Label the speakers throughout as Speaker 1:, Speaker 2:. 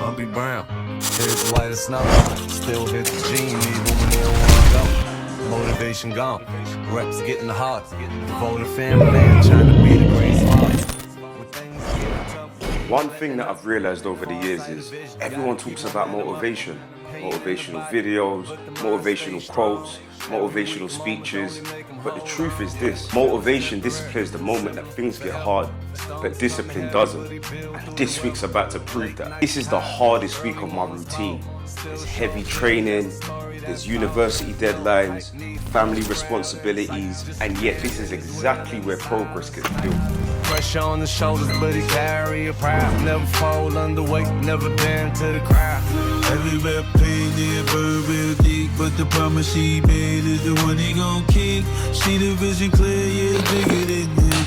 Speaker 1: bumpy brown. Here's the light of snow. Still hit the gene even when they don't wanna go. Motivation gone. Reps getting hard. Devoted family man trying to be the greatest father.
Speaker 2: One thing that I've realized over the years is everyone talks about motivation. Motivational videos, motivational quotes, motivational speeches. But the truth is this: motivation disciplines the moment that things get hard, but discipline doesn't. And this week's about to prove that. This is the hardest week of my routine. There's heavy training, there's university deadlines, family responsibilities, and yet this is exactly where progress gets built.
Speaker 1: Pressure on the shoulders, but he carry a pride. Never fall underweight, never bend to the crowd.
Speaker 3: Every rep pain, they burn real deep, but the promise he made is the one he gon' keep. See the vision clear, yeah, bigger than him.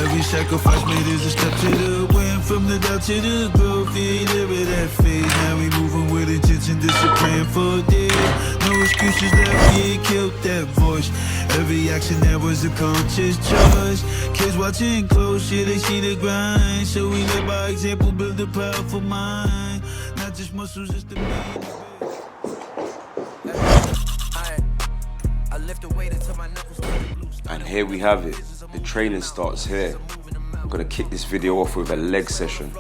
Speaker 3: Every sacrifice made is a step to the win. From the doubt to the growth, he ain't never that phase. Now we moving with intention, discipline for days. No excuses left, he ain't killed that voice. Every action that was a conscious choice. Kids watching close, yeah, they see the grind. So we live by example, build a powerful mind. Not just muscles, it's the mind.
Speaker 2: And here we have it. The training starts here. I'm gonna kick this video off with a leg session.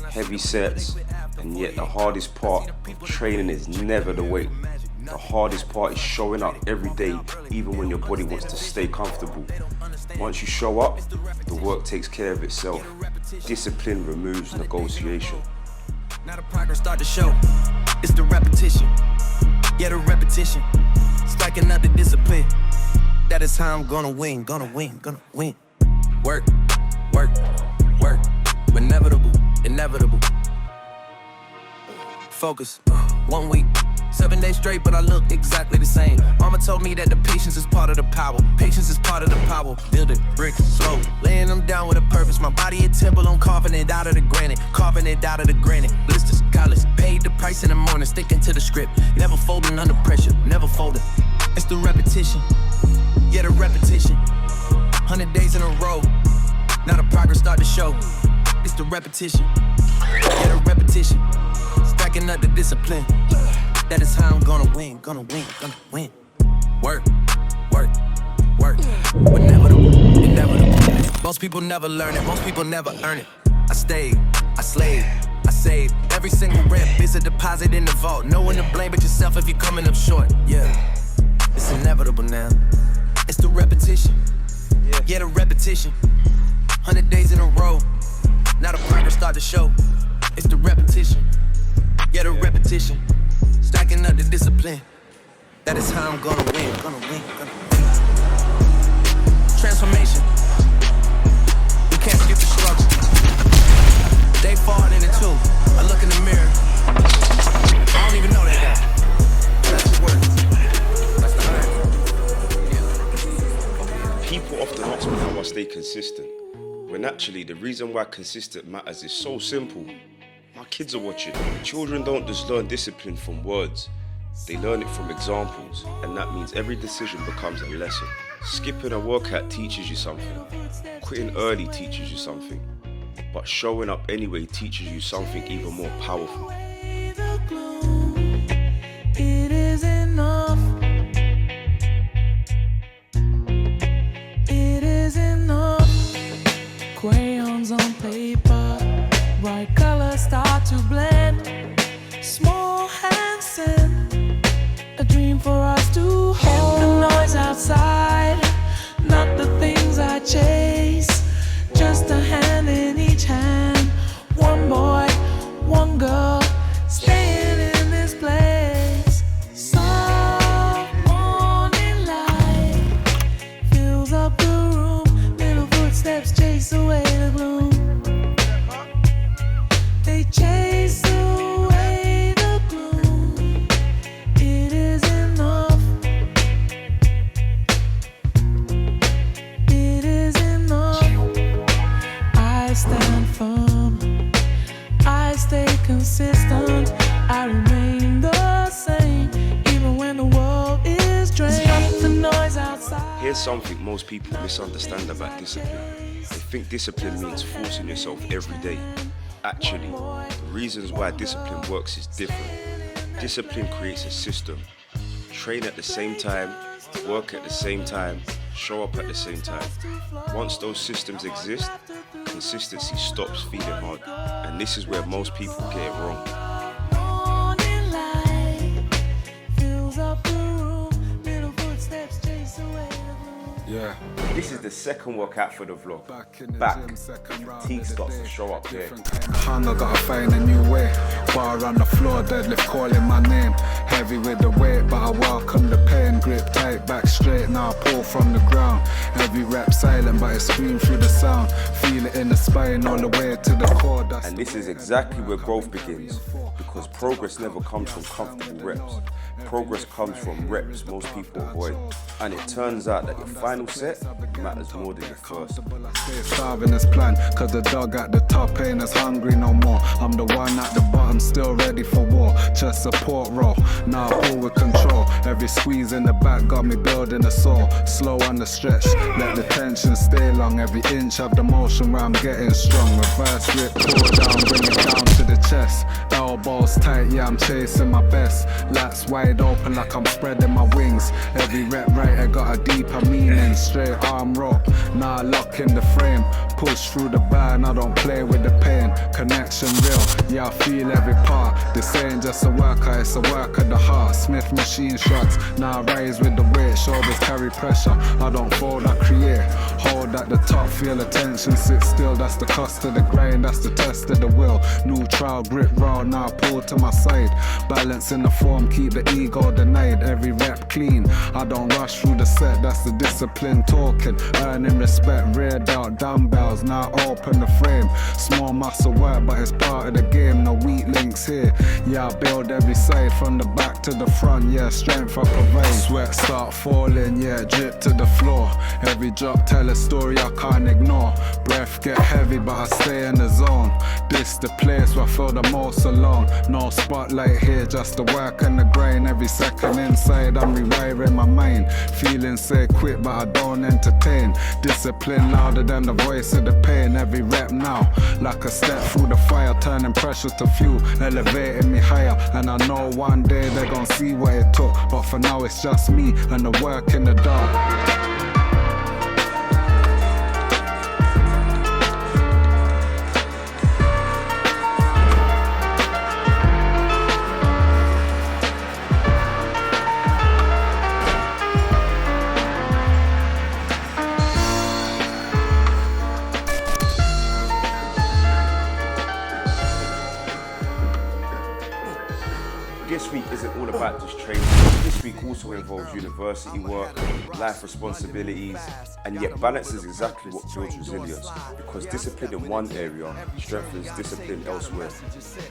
Speaker 2: Heavy sets, and yet the hardest part of training is never the weight. The hardest part is showing up every day, even when your body wants to stay comfortable. Once you show up, the work takes care of itself. Discipline removes negotiation.
Speaker 4: Now the progress start to show. It's the repetition. Yeah, the repetition. Striking out the discipline. That is how I'm gonna win, gonna win, gonna win. Work, work, work. Inevitable, inevitable. Focus. 1 week. 7 days straight, but I look exactly the same. Mama told me that the patience is part of the power. Patience is part of the power. Build it, brick, slow. Laying them down with a purpose. My body a temple, I'm carving it out of the granite. Carving it out of the granite. Blisters, collars. Paid the price in the morning, sticking to the script. Never folding under pressure, never folding. It's the repetition. Yeah, the repetition. 100 days in a row. Now the progress start to show. It's the repetition. Yeah, the repetition. Stacking up the discipline. That is how I'm gonna win, gonna win, gonna win. Work, work, work. Inevitable, inevitable. Most people never learn it, most people never earn it. I stayed, I slaved, I saved. Every single rep is a deposit in the vault. No one to blame but yourself if you're coming up short. Yeah, it's inevitable now. It's the repetition. Yeah, the repetition. 100 days in a row. Now the progress start to show. It's the repetition. Yeah, the repetition. Stacking up the discipline. That is how I'm gonna win, gonna win, gonna win. Transformation. We can't skip the struggle. They fall in it too. I look in the mirror. I don't even know that guy. That's the work. That's the iron.
Speaker 2: People often ask me how I stay consistent, when actually the reason why consistent matters is so simple. My kids are watching. Children don't just learn discipline from words, they learn it from examples, and that means every decision becomes a lesson. Skipping a workout teaches you something, quitting early teaches you something, but showing up anyway teaches you something even more powerful.
Speaker 5: It is enough. It is enough. Crayons on paper, bright colors start to blend. Small hands send a dream for us to hold. The noise outside, not the things I chase. Just a hand in each hand. One boy, one girl, staying in this place. Soft morning light fills up the room. Little footsteps chase away the gloom. They chase away the gloom. It is enough. It is enough. I stand firm. I stay consistent. I remain the same, even when the world is drained. Stop the noise outside.
Speaker 2: Here's something most people misunderstand about discipline. They think discipline means forcing yourself every day. Actually, the reasons why discipline works is different. Discipline creates a system. Train at the same time, work at the same time, show up at the same time. Once those systems exist, consistency stops feeling hard. And this is where most people get it wrong.
Speaker 5: Morning light fills up the room, little footsteps chase away the gloom.
Speaker 3: Yeah.
Speaker 2: This is the second workout for the vlog. Back. Fatigue starts to show up here.
Speaker 3: Hunger, gotta find a new way. Bar on the floor, deadlift calling my name. Heavy with the weight, but I welcome the pain. Grip tight, back straight, now I pull from the ground. Every rep silent, but it screams through the sound. Feel it in the spine, all the way to the core.
Speaker 2: And this is exactly where growth begins. Because progress never comes from comfortable reps. Progress comes from reps most people avoid. And it turns out that your final set matters more than your first.
Speaker 3: Stay starving as planned, cause the dog at the top ain't as hungry no more. I'm the one at the bottom, still ready for war. Just support roll, now all with control. Every squeeze in the back got me building a soul. Slow on the stretch, let the tension stay long. Every inch of the motion where I'm getting strong. Reverse grip, pull down, bring it down to the chest. Elbows tight, yeah, I'm chasing my best. Lats wide open like I'm spreading my wings. Every rep right, I got a deeper meaning. Straight arm rope, now I lock in the frame. Push through the band, I don't play with the pain. Connection real, yeah, I feel every part. This ain't just a workout, it's a work of the heart. Smith machine shots, now I rise with the weight. Shoulders carry pressure, I don't fold, I create. Hold at the top, feel the tension, sit still. That's the cost of the grind, that's the test of the will. Neutral grip raw, now I pull to my side. Balance in the form, keep the ego denied. Every rep clean, I don't rush through the set. That's the discipline talking, earning respect. Reared out dumbbells, now open the frame. Small muscle work, but it's part of the game. No weak links here, yeah, I build every side from the back to the front. Yeah, strength I provide. Sweat start falling, yeah, drip to the floor. Every drop tell a story I can't ignore. Breath get heavy, but I stay in the zone. This the place where I feel the most alone. No spotlight here, just the work and the grind. Every second inside, I'm rewiring my mind. Feeling say quit, but I don't entertain. Discipline louder than the voice of the pain. Every rep now, like a step through the fire, turning pressure to fuel, elevating me higher. And I know one day they're gonna see what it took, but for now it's just me and the work in the dark.
Speaker 2: This week isn't all about just training. This week also involves university work, life responsibilities, and yet balance is exactly what builds resilience, because discipline in one area strengthens discipline elsewhere.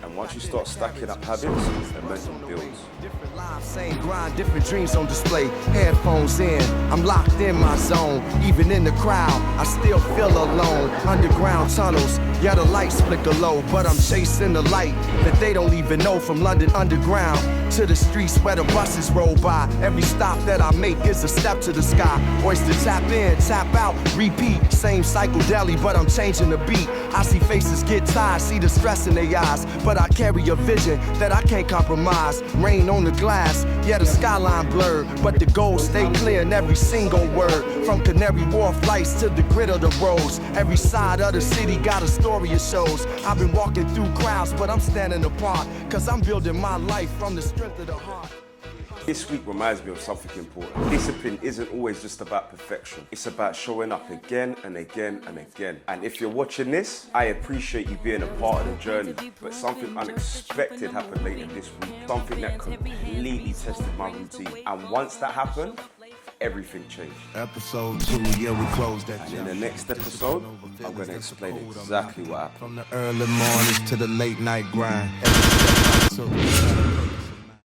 Speaker 2: And once you start stacking up habits, momentum builds.
Speaker 4: Different lives, same grind, different dreams on display. Headphones in, I'm locked in my zone. Even in the crowd, I still feel alone. Underground tunnels, yeah, the lights flicker low, but I'm chasing the light that they don't even know. From London Underground to the streets where the buses roll by. Every stop that I make is a step to the sky. Oyster tap in, tap out, repeat. Same cycle daily, but I'm changing the beat. I see faces get tired, see the stress in their eyes, but I carry a vision that I can't compromise. Rain on the glass, yeah, the skyline blurred, but the goals stay clear in every single word. From Canary Wharf lights to the grid of the roads, every side of the city got a story it shows. I've been walking through crowds, but I'm standing apart, cause I'm building my life from the strength of the heart.
Speaker 2: This week reminds me of something important. Discipline isn't always just about perfection. It's about showing up again and again and again. And if you're watching this, I appreciate you being a part of the journey. But something unexpected happened later this week. Something that completely tested my routine. And once that happened, everything changed.
Speaker 1: Episode 2, yeah, we closed that.
Speaker 2: And in the next episode, I'm going to explain exactly what happened.
Speaker 1: From the early mornings to the late night grind.